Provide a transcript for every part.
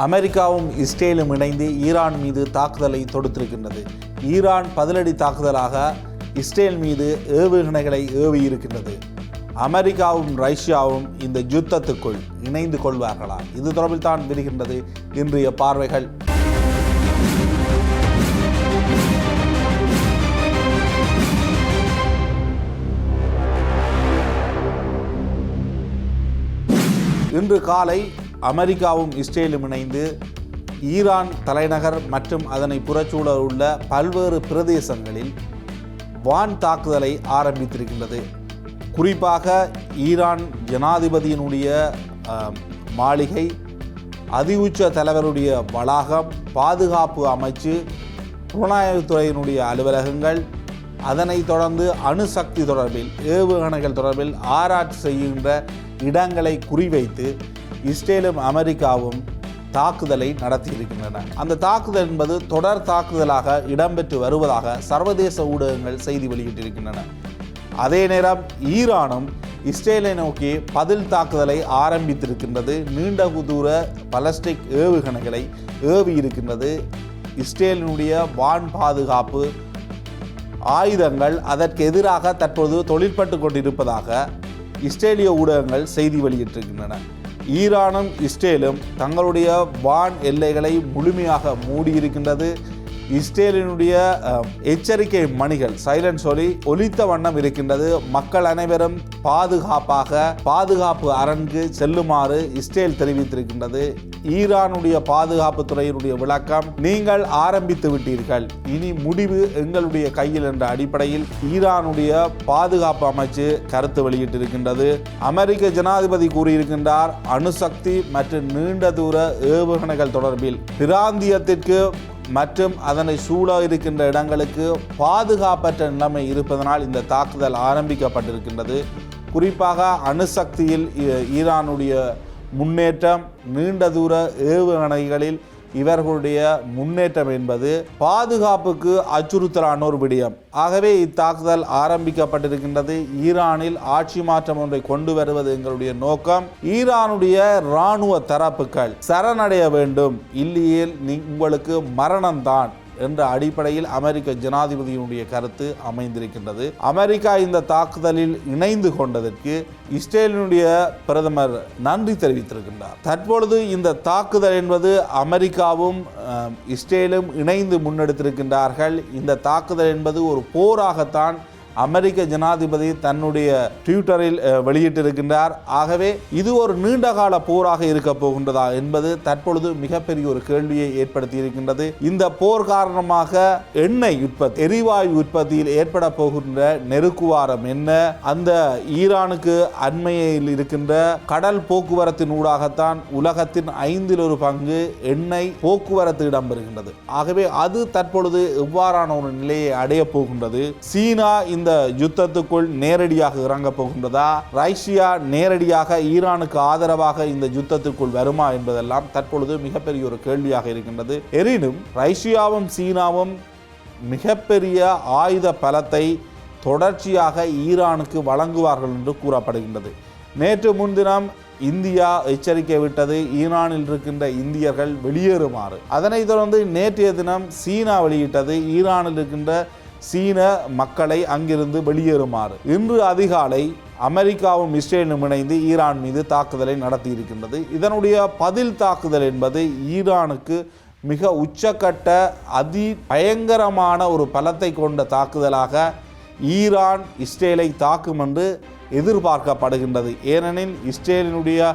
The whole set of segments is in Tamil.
அமெரிக்காவும் இஸ்ரேலும் இணைந்து ஈரான் மீது தாக்குதலை தொடுத்திருக்கின்றது. ஈரான் பதிலடி தாக்குதலாக இஸ்ரேல் மீது ஏவுகணைகளை ஏவியிருக்கின்றது. அமெரிக்காவும் ரஷ்யாவும் இந்த யுத்தத்துக்குள் இணைந்து கொள்வார்களா? இது தொடர்பில் தான் விரிகின்றது இன்றைய பார்வைகள். இன்று காலை அமெரிக்காவும் இஸ்ரேலும் இணைந்து ஈரான் தலைநகர் மற்றும் அதனை புறச்சூழ உள்ள பல்வேறு பிரதேசங்களில் வான் தாக்குதலை ஆரம்பித்திருக்கின்றது. குறிப்பாக ஈரான் ஜனாதிபதியினுடைய மாளிகை, அதிஉச்ச தலைவருடைய வளாகம், பாதுகாப்பு அமைச்சு, புலனாய்வுத்துறையினுடைய அலுவலகங்கள், அதனைத் தொடர்ந்து அணுசக்தி தொடர்பில், ஏவுகணைகள் தொடர்பில் ஆராய்ச்சி செய்கின்ற இடங்களை குறிவைத்து இஸ்ரேலும் அமெரிக்காவும் தாக்குதலை நடத்தியிருக்கின்றன. அந்த தாக்குதல் என்பது தொடர் தாக்குதலாக இடம்பெற்று வருவதாக சர்வதேச ஊடகங்கள் செய்தி வெளியிட்டிருக்கின்றன. அதே நேரம் ஈரானும் இஸ்ரேலை நோக்கி பதில் தாக்குதலை ஆரம்பித்திருக்கின்றது. நீண்ட தூர பலஸ்டிக் ஏவுகணைகளை ஏவியிருக்கின்றது. இஸ்ரேலினுடைய வான் பாதுகாப்பு ஆயுதங்கள் அதற்கு எதிராக தற்போது தொழிற்பட்டு கொண்டிருப்பதாக இஸ்ரேலிய ஊடகங்கள் செய்தி வெளியிட்டிருக்கின்றன. ஈரானும் இஸ்ரேலும் தங்களுடைய வான் எல்லைகளை முழுமையாக மூடியிருக்கின்றது. இஸ்ரேலினுடைய எச்சரிக்கை மணிகள் சைலன்ஸ் ஒலித்த வண்ணம் இருக்கின்றது. மக்கள் அனைவரும் பாதுகாப்பு அரண்கு செல்லுமாறு இஸ்ரேல் தெரிவித்திருக்கின்றது. ஈரானுடைய பாதுகாப்பு துறையினுடைய விளக்கம், நீங்கள் ஆரம்பித்து விட்டீர்கள், இனி முடிவு எங்களுடைய கையில் என்ற அடிப்படையில் ஈரானுடைய பாதுகாப்பு அமைச்சு கருத்து வெளியிட்டிருக்கின்றது. அமெரிக்க ஜனாதிபதி கூறியிருக்கின்றார், அணுசக்தி மற்றும் நீண்ட தூர ஏவுகணைகள் தொடர்பில் பிராந்தியத்திற்கு மற்றும் அதனை சூழ இருக்கின்ற இடங்களுக்கு பாதுகாப்பற்ற நிலைமை இருப்பதனால் இந்த தாக்குதல் ஆரம்பிக்கப்பட்டிருக்கின்றது. குறிப்பாக அணுசக்தியில் ஈரானுடைய முன்னேற்றம், நீண்ட தூர ஏவுகணைகளில் இவர்களுடைய முன்னேற்றம் என்பது பாதுகாப்புக்கு அச்சுறுத்தலான ஒரு விடயம். ஆகவே இத்தாக்குதல் ஆரம்பிக்கப்பட்டிருக்கின்றது. ஈரானில் ஆட்சி மாற்றம் ஒன்றை கொண்டு வருவது எங்களுடைய நோக்கம். ஈரானுடைய இராணுவ தரப்புகள் சரணடைய வேண்டும், இல்லையேல் உங்களுக்கு மரணம்தான் என்ற அடிப்படையில் அமெரிக்க ஜனாதிபதியினுடைய கருத்து அமைந்திருக்கின்றது. அமெரிக்கா இந்த தாக்குதலில் இணைந்து கொண்டதற்கு இஸ்ரேலினுடைய பிரதமர் நன்றி தெரிவித்திருக்கின்றார். தற்பொழுது இந்த தாக்குதல் என்பது அமெரிக்காவும் இஸ்ரேலும் இணைந்து முன்னெடுத்திருக்கின்றார்கள். இந்த தாக்குதல் என்பது ஒரு போராகத்தான் அமெரிக்க ஜனாதிபதி தன்னுடைய ட்விட்டரில் வெளியிட்டிருக்கின்றார். ஆகவே இது ஒரு நீண்டகால போராக இருக்க போகின்றதா என்பது தற்பொழுது மிகப்பெரிய ஒரு கேள்வியை ஏற்படுத்தி இருக்கின்றது. இந்த போர் காரணமாக எண்ணெய் உற்பத்தி, எரிவாயு உற்பத்தியில் ஏற்பட போகின்ற நெருக்குவாரம் என்ன, அந்த ஈரானுக்கு அண்மையில் இருக்கின்ற கடல் போக்குவரத்தின் ஊடாகத்தான் உலகத்தின் 1/5 எண்ணெய் போக்குவரத்து இடம்பெறுகின்றது. ஆகவே அது தற்பொழுது எவ்வாறான ஒரு நிலையை அடைய போகின்றது? சீனா இந்த யுத்தத்துக்குள் நேரடியாக இறங்க போகின்றதா? ரஷ்யா நேரடியாக ஈரானுக்கு ஆதரவாக இந்த யுத்தத்துக்குள் வருமா என்பதெல்லாம் தற்பொழுது மிகப்பெரிய ஒரு கேள்வியாக இருக்கின்றது. எனினும் ரஷ்யாவும் சீனாவும் மிகப்பெரிய ஆயுத பலத்தை தொடர்ச்சியாக ஈரானுக்கு வழங்குவார்கள் என்று கூறப்படுகின்றது. நேற்று முன்தினம் இந்தியா எச்சரிக்கை விட்டது, ஈரானில் இருக்கின்ற இந்தியர்கள் வெளியேறுமாறு. அதனைத் தொடர்ந்து நேற்றைய தினம் சீனா வெளியிட்டது, ஈரானில் இருக்கின்ற சீன மக்களை அங்கிருந்து வெளியேறுமாறு. இன்று அதிகாலை அமெரிக்காவும் இஸ்ரேலும் இணைந்து ஈரான் மீது தாக்குதலை நடத்தி இருக்கின்றது. இதனுடைய பதில் தாக்குதல் என்பது ஈரானுக்கு மிக உச்சக்கட்ட பயங்கரமான ஒரு பலத்தை கொண்ட தாக்குதலாக ஈரான் இஸ்ரேலை தாக்கும் என்று எதிர்பார்க்கப்படுகின்றது. ஏனெனில் இஸ்ரேலினுடைய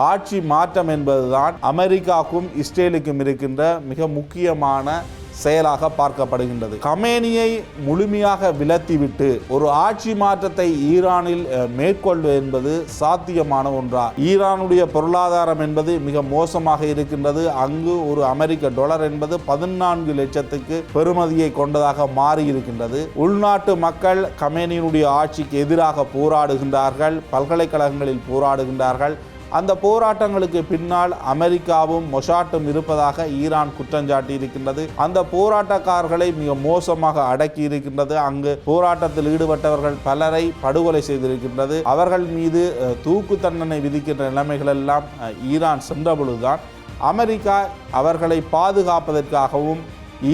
ஆட்சி மாற்றம் என்பதுதான் அமெரிக்காவுக்கும் இஸ்ரேலுக்கும் இருக்கின்ற மிக முக்கியமான செயலாக பார்க்கப்படுகின்றது. கமேனியை முழுமையாக விலத்திவிட்டு ஒரு ஆட்சி மாற்றத்தை ஈரானில் மேற்கொள்வது என்பது சாத்தியமான ஒன்றா? ஈரானுடைய பொருளாதாரம் என்பது மிக மோசமாக இருக்கின்றது. அங்கு ஒரு அமெரிக்க டாலர் என்பது 14 லட்சத்துக்கு பெறுமதியை கொண்டதாக மாறி இருக்கின்றது. உள்நாட்டு மக்கள் கமேனியினுடைய ஆட்சிக்கு எதிராக போராடுகின்றார்கள், பல்கலைக்கழகங்களில் போராடுகின்றார்கள். அந்த போராட்டங்களுக்கு பின்னால் அமெரிக்காவும் மொசாட்டும் இருப்பதாக ஈரான் குற்றஞ்சாட்டி இருக்கின்றது. அந்த போராட்டக்காரர்களை மிக மோசமாக அடக்கி இருக்கின்றது. அங்கு போராட்டத்தில் ஈடுபட்டவர்கள் பலரை படுகொலை செய்திருக்கின்றது. அவர்கள் மீது தூக்கு தண்டனை விதிக்கின்ற நிலைமைகள் எல்லாம் ஈரான் சென்ற பொழுதுதான் அமெரிக்கா அவர்களை பாதுகாப்பதற்காகவும்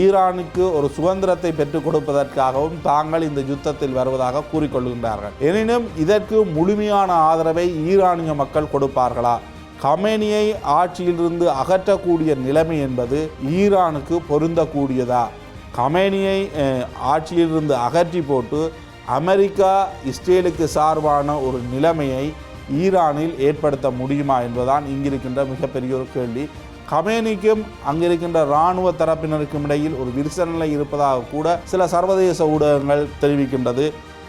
ஈரானுக்கு ஒரு சுதந்திரத்தை பெற்றுக் கொடுப்பதற்காகவும் தாங்கள் இந்த யுத்தத்தில் வருவதாக கூறிக்கொள்கின்றார்கள். எனினும் இதற்கு முழுமையான ஆதரவை ஈரானிய மக்கள் கொடுப்பார்களா? கமேனியை ஆட்சியிலிருந்து அகற்றக்கூடிய நிலைமை என்பது ஈரானுக்கு பொருந்தக்கூடியதா? கமேனியை ஆட்சியிலிருந்து அகற்றி போட்டு அமெரிக்கா இஸ்ரேலுக்கு சார்பான ஒரு நிலைமையை ஈரானில் ஏற்படுத்த முடியுமா என்பதுதான் இங்கிருக்கின்ற மிகப்பெரிய ஒரு கேள்வி. கமேனிக்கும் அங்கிருக்கின்ற இராணுவ தரப்பினருக்கும் இடையில் ஒரு விரிசல் நிலை இருப்பதாக கூட சில சர்வதேச ஊடகங்கள் தெரிவிக்கின்றது.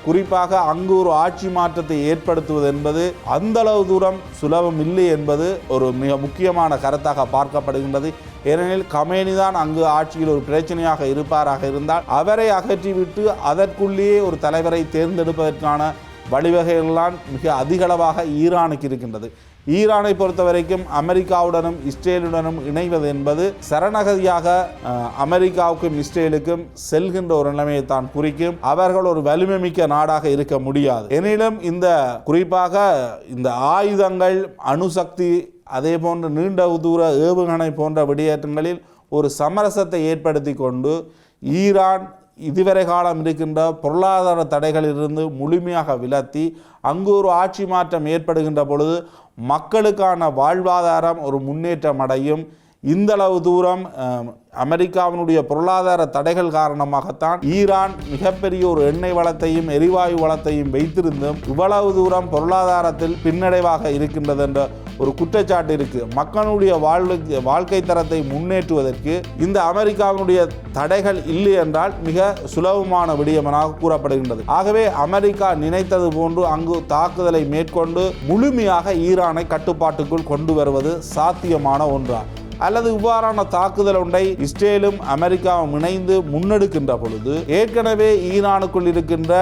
குறிப்பாக அங்கு ஒரு ஆட்சி மாற்றத்தை ஏற்படுத்துவது என்பது அந்த அளவு தூரம் சுலபம் இல்லை என்பது ஒரு மிக முக்கியமான கருத்தாக பார்க்கப்படுகின்றது. ஏனெனில் கமேனி தான் அங்கு ஆட்சியில் ஒரு பிரச்சனையாக இருப்பாராக இருந்தால் அவரை அகற்றிவிட்டு அதற்குள்ளேயே ஒரு தலைவரை தேர்ந்தெடுப்பதற்கான வழிவகைகள்லாம் மிக அதிகளவாக ஈரானுக்கு இருக்கின்றது. ஈரானை பொறுத்த வரைக்கும் அமெரிக்காவுடனும் இஸ்ரேலுடனும் இணைவது என்பது சரணகதியாக அமெரிக்காவுக்கும் இஸ்ரேலுக்கும் செல்கின்ற ஒரு நிலைமையை தான் குறிக்கும். அவர்கள் ஒரு வலிமை மிக்க நாடாக இருக்க முடியாது. எனினும் இந்த குறிப்பாக இந்த ஆயுதங்கள், அணுசக்தி, அதே போன்ற நீண்ட தூர ஏவுகணை போன்ற விடயங்களில் ஒரு சமரசத்தை ஏற்படுத்தி கொண்டு ஈரான் இதுவரை காலம் இருக்கின்ற பொருளாதார தடைகளிலிருந்து முழுமையாக விலத்தி அங்கு ஒரு ஆட்சி மாற்றம் ஏற்படுகின்ற பொழுது மக்களுக்கான வாழ்வாதாரம் ஒரு முன்னேற்றம் அடையும். இந்தளவு தூரம் அமெரிக்காவினுடைய பொருளாதார தடைகள் காரணமாகத்தான் ஈரான் மிகப்பெரிய ஒரு எண்ணெய் வளத்தையும் எரிவாயு வளத்தையும் வைத்திருந்தும் இவ்வளவு தூரம் பொருளாதாரத்தில் பின்னடைவாக இருக்கின்றது என்ற ஒரு குற்றச்சாட்டு இருக்கு. மக்களுடைய வாழ்க்கை தரத்தை முன்னேற்றுவதற்கு இந்த அமெரிக்காவினுடைய தடைகள் இல்லை என்றால் மிக சுலபமான விடயமாக கூறப்படுகின்றது. ஆகவே அமெரிக்கா நினைத்தது போன்று அங்கு தாக்குதலை மேற்கொண்டு முழுமையாக ஈரானை கட்டுப்பாட்டுக்குள் கொண்டு வருவது சாத்தியமான ஒன்றா, அல்லது இவ்வாறான தாக்குதல் ஒன்றை இஸ்ரேலும் அமெரிக்காவும் இணைந்து முன்னெடுக்கின்ற பொழுது ஏற்கனவே ஈரானுக்குள் இருக்கின்ற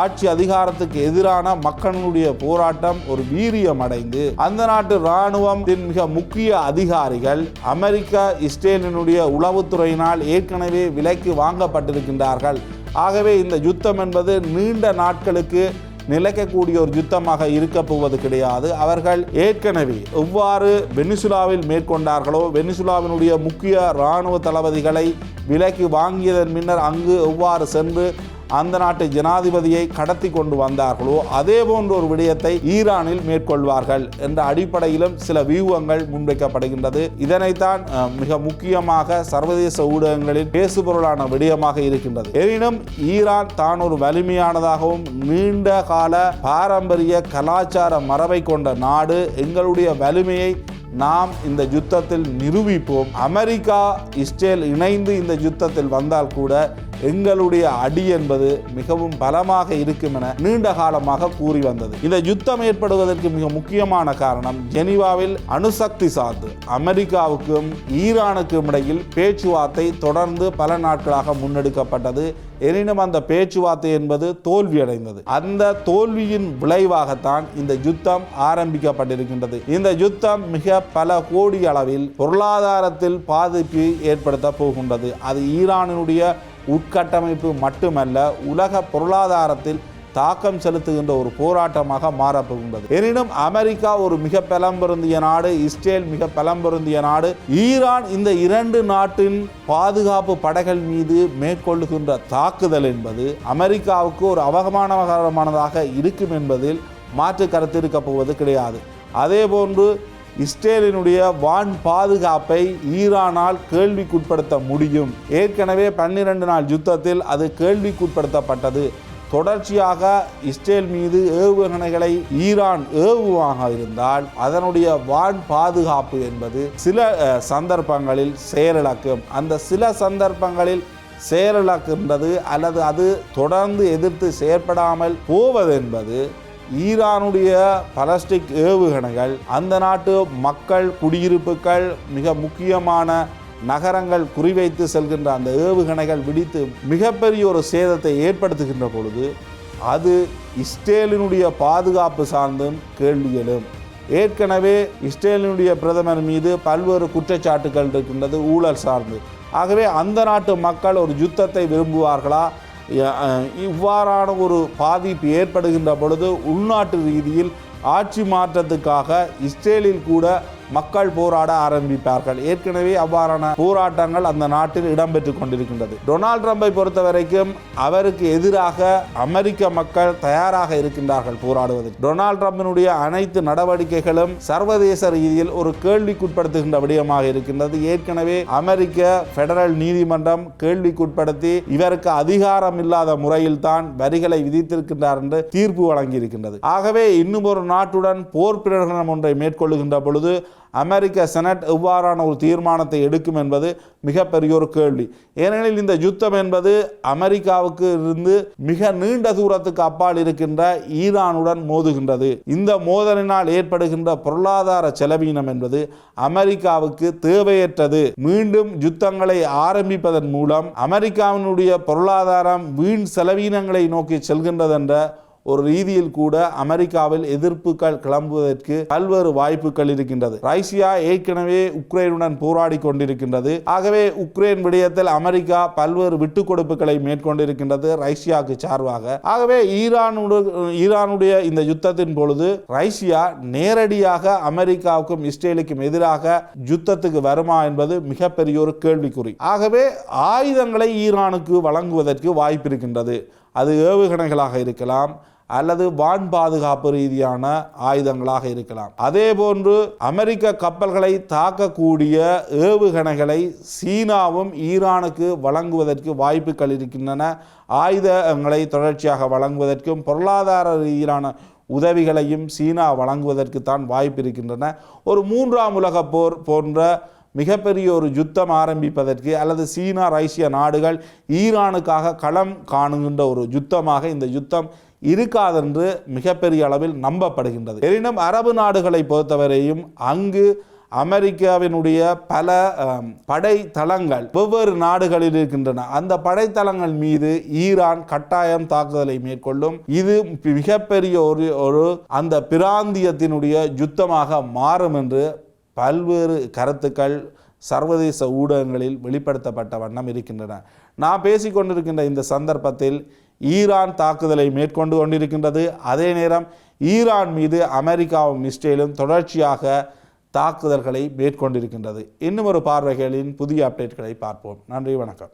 ஆட்சி அதிகாரத்துக்கு எதிரான மக்களுடைய போராட்டம் ஒரு வீரியம் அடைந்து அந்த நாட்டு இராணுவத்தின் மிக முக்கிய அதிகாரிகள் அமெரிக்கா இஸ்ரேலினுடைய உளவுத்துறையினால் ஏற்கனவே விலைக்கு வாங்கப்பட்டிருக்கின்றார்கள். ஆகவே இந்த யுத்தம் என்பது நீண்ட நாட்களுக்கு நிலைக்கக்கூடிய ஒரு யுத்தமாக இருக்க போவது கிடையாது. அவர்கள் ஏற்கனவே எவ்வாறு வெனிசுலாவில் மேற்கொண்டார்களோ, வெனிசுலாவினுடைய முக்கிய இராணுவ தளபதிகளை விலைக்கு வாங்கியதன் பின்னர் அங்கு எவ்வாறு சென்று அந்த நாட்டு ஜனாதிபதியை கடத்தி கொண்டு வந்தார்களோ அதே போன்ற ஒரு விடயத்தை ஈரானில் மேற்கொள்வார்கள் என்ற அடிப்படையிலும் சில வியூகங்கள் முன்வைக்கப்படுகின்றது. இதனைத்தான் மிக முக்கியமாக சர்வதேச ஊடகங்களில் பேசுபொருளான விடயமாக இருக்கின்றது. எனினும் ஈரான் தான் ஒரு வலிமையானதாகவும் நீண்ட கால பாரம்பரிய கலாச்சார மரபை கொண்ட நாடு, எங்களுடைய வலிமையை நாம் இந்த யுத்தத்தில் நிரூபிப்போம், அமெரிக்கா இஸ்ரேல் இணைந்து இந்த யுத்தத்தில் வந்தால் கூட எங்களுடைய அடி என்பது மிகவும் பலமாக இருக்கும் என நீண்ட காலமாக கூறி வந்தது. இந்த யுத்தம் ஏற்படுவதற்கு மிக முக்கியமான காரணம் ஜெனீவாவில் அணுசக்தி சார்ந்து அமெரிக்காவுக்கும் ஈரானுக்கும் இடையில் பேச்சுவார்த்தை தொடர்ந்து பல நாட்களாக முன்னெடுக்கப்பட்டது. எனினும் அந்த பேச்சுவார்த்தை என்பது தோல்வியடைந்தது. அந்த தோல்வியின் விளைவாகத்தான் இந்த யுத்தம் ஆரம்பிக்கப்பட்டிருக்கின்றது. இந்த யுத்தம் மிக பல கோடி அளவில் பொருளாதாரத்தில் பாதிப்பை ஏற்படுத்த போகின்றது. அது ஈரானினுடைய உட்கட்டமைப்பு மட்டுமல்ல, உலக பொருளாதாரத்தில் தாக்கம் செலுத்துகின்ற ஒரு போராட்டமாக மாறப்போகின்றது. எனினும் அமெரிக்கா ஒரு மிக பலம் பொருந்திய நாடு, இஸ்ரேல் மிக பலம் பொருந்திய நாடு. ஈரான் இந்த இரண்டு நாட்டின் பாதுகாப்பு படைகள் மீது மேற்கொள்ளுகின்ற தாக்குதல் என்பது அமெரிக்காவுக்கு ஒரு அவமானகரமானதாக இருக்கும் என்பதில் மாற்று கருத்து இருக்க போவது கிடையாது. அதே போன்று இஸ்ரேலினுடைய வான் பாதுகாப்பை ஈரானால் கேள்விக்குட்படுத்த முடியும். ஏற்கனவே 12 நாள் யுத்தத்தில் அது கேள்விக்குட்படுத்தப்பட்டது. தொடர்ச்சியாக இஸ்ரேல் மீது ஏவுகணைகளை ஈரான் ஏவுவாக இருந்தால் அதனுடைய வான் பாதுகாப்பு என்பது சில சந்தர்ப்பங்களில் செயலிழக்கும். அந்த சில சந்தர்ப்பங்களில் செயலிழக்கின்றது அல்லது அது தொடர்ந்து எதிர்த்து செயற்படாமல் போவது என்பது ஈரானுடைய பாலிஸ்டிக் ஏவுகணைகள் அந்த நாட்டு மக்கள், குடியிருப்புகள், மிக முக்கியமான நகரங்கள் குறிவைத்து செல்கின்ற அந்த ஏவுகணைகள் விடித்து மிகப்பெரிய ஒரு சேதத்தை ஏற்படுத்துகின்ற பொழுது அது இஸ்ரேலினுடைய பாதுகாப்பு சார்ந்தும் கேள்வி எழும். ஏற்கனவே இஸ்ரேலினுடைய பிரதமர் மீது பல்வேறு குற்றச்சாட்டுகள் இருக்கின்றது ஊழல் சார்ந்து. ஆகவே அந்த நாட்டு மக்கள் ஒரு யுத்தத்தை விரும்புவார்களா? இவ்வாறான ஒரு பாதிப்பு ஏற்படுகின்ற பொழுது உள்நாட்டு ரீதியில் ஆட்சி மாற்றத்துக்காக இஸ்ரேலில் கூட மக்கள் போராட ஆரம்பிப்பார்கள். ஏற்கனவே அவ்வாறான போராட்டங்கள் அந்த நாட்டில் இடம்பெற்றுக் கொண்டிருக்கின்றது. டொனால்ட் ட்ரம்பை பொறுத்த வரைக்கும் அவருக்கு எதிராக அமெரிக்க மக்கள் தயாராக இருக்கின்றார்கள் போராடுவதற்கு. டொனால்ட் ட்ரம்பினுடைய அனைத்து நடவடிக்கைகளும் சர்வதேச ரீதியில் ஒரு கேள்விக்குட்படுத்துகின்ற விடயமாக இருக்கின்றது. ஏற்கனவே அமெரிக்க பெடரல் நீதிமன்றம் கேள்விக்குட்படுத்தி இவருக்கு அதிகாரம் இல்லாத முறையில் தான் வரிகளை விதித்திருக்கின்றார் என்று தீர்ப்பு வழங்கியிருக்கின்றது. ஆகவே இன்னும் ஒரு நாட்டுடன் போர் பிரகடனம் ஒன்றை மேற்கொள்ளுகின்ற பொழுது அமெரிக்க செனட் எவ்வாறான ஒரு தீர்மானத்தை எடுக்கும் என்பது மிகப்பெரிய ஒரு கேள்வி. ஏனெனில் இந்த யுத்தம் என்பது அமெரிக்காவுக்கு இருந்து மிக நீண்ட தூரத்துக்கு அப்பால் இருக்கின்ற ஈரானுடன் மோதுகின்றது. இந்த மோதலினால் ஏற்படுகின்ற பொருளாதார செலவீனம் என்பது அமெரிக்காவுக்கு தேவையற்றது. மீண்டும் யுத்தங்களை ஆரம்பிப்பதன் மூலம் அமெரிக்காவினுடைய பொருளாதாரம் வீண் செலவீனங்களை நோக்கி செல்கின்றது என்ற ஒரு ரீதியில் கூட அமெரிக்காவில் எதிர்ப்புகள் கிளம்புவதற்கு பல்வேறு வாய்ப்புகள் இருக்கின்றது. ரஷ்யா ஏற்கனவே உக்ரைனுடன் போராடி கொண்டிருக்கின்றது. ஆகவே உக்ரைன் விடயத்தில் அமெரிக்கா பல்வேறு விட்டுக் கொடுப்புகளை மேற்கொண்டிருக்கின்றது ரஷ்யாவுக்கு சார்பாக. ஆகவே ஈரானுடைய இந்த யுத்தத்தின் பொழுது ரஷ்யா நேரடியாக அமெரிக்காவுக்கும் இஸ்ரேலுக்கும் எதிராக யுத்தத்துக்கு வருமா என்பது மிகப்பெரிய ஒரு கேள்விக்குறி. ஆகவே ஆயுதங்களை ஈரானுக்கு வழங்குவதற்கு வாய்ப்பு இருக்கின்றது. அது ஏவுகணைகளாக இருக்கலாம் அல்லது வான் பாதுகாப்பு ரீதியான ஆயுதங்களாக இருக்கலாம். அதே போன்று அமெரிக்க கப்பல்களை தாக்கக்கூடிய ஏவுகணைகளை சீனாவும் ஈரானுக்கு வழங்குவதற்கு வாய்ப்புகள் இருக்கின்றன. ஆயுதங்களை தொடர்ச்சியாக வழங்குவதற்கும் பொருளாதார ரீதியிலான உதவிகளையும் சீனா வழங்குவதற்கு தான் வாய்ப்பு இருக்கின்றன. ஒரு 3ஆம் உலக போர் போன்ற மிகப்பெரிய ஒரு யுத்தம் ஆரம்பிப்பதற்கு அல்லது சீனா ரஷ்ய நாடுகள் ஈரானுக்காக களம் காணுகின்ற ஒரு யுத்தமாக இந்த யுத்தம் இருக்காதென்று மிகப்பெரிய அளவில் நம்பப்படுகின்றது. எனினும் அரபு நாடுகளை பொறுத்தவரையும் அங்கு அமெரிக்காவினுடைய பல படை தளங்கள் வெவ்வேறு நாடுகளில் இருக்கின்றன. அந்த படைத்தளங்கள் மீது ஈரான் கட்டாயம் தாக்குதலை மேற்கொள்ளும். இது மிகப்பெரிய ஒரு அந்த பிராந்தியத்தினுடைய யுத்தமாக மாறும் என்று பல்வேறு கருத்துக்கள் சர்வதேச ஊடகங்களில் வெளிப்படுத்தப்பட்ட வண்ணம் இருக்கின்றன. நான் பேசிக்கொண்டிருக்கின்ற இந்த சந்தர்ப்பத்தில் ஈரான் தாக்குதலை மேற்கொண்டு கொண்டிருக்கின்றது. அதே நேரம் ஈரான் மீது அமெரிக்காவும் இஸ்ரேலும் தொடர்ச்சியாக தாக்குதல்களை மேற்கொண்டிருக்கின்றது. இன்னும் ஒரு பார்வைகளின் புதிய அப்டேட்களை பார்ப்போம். நன்றி, வணக்கம்.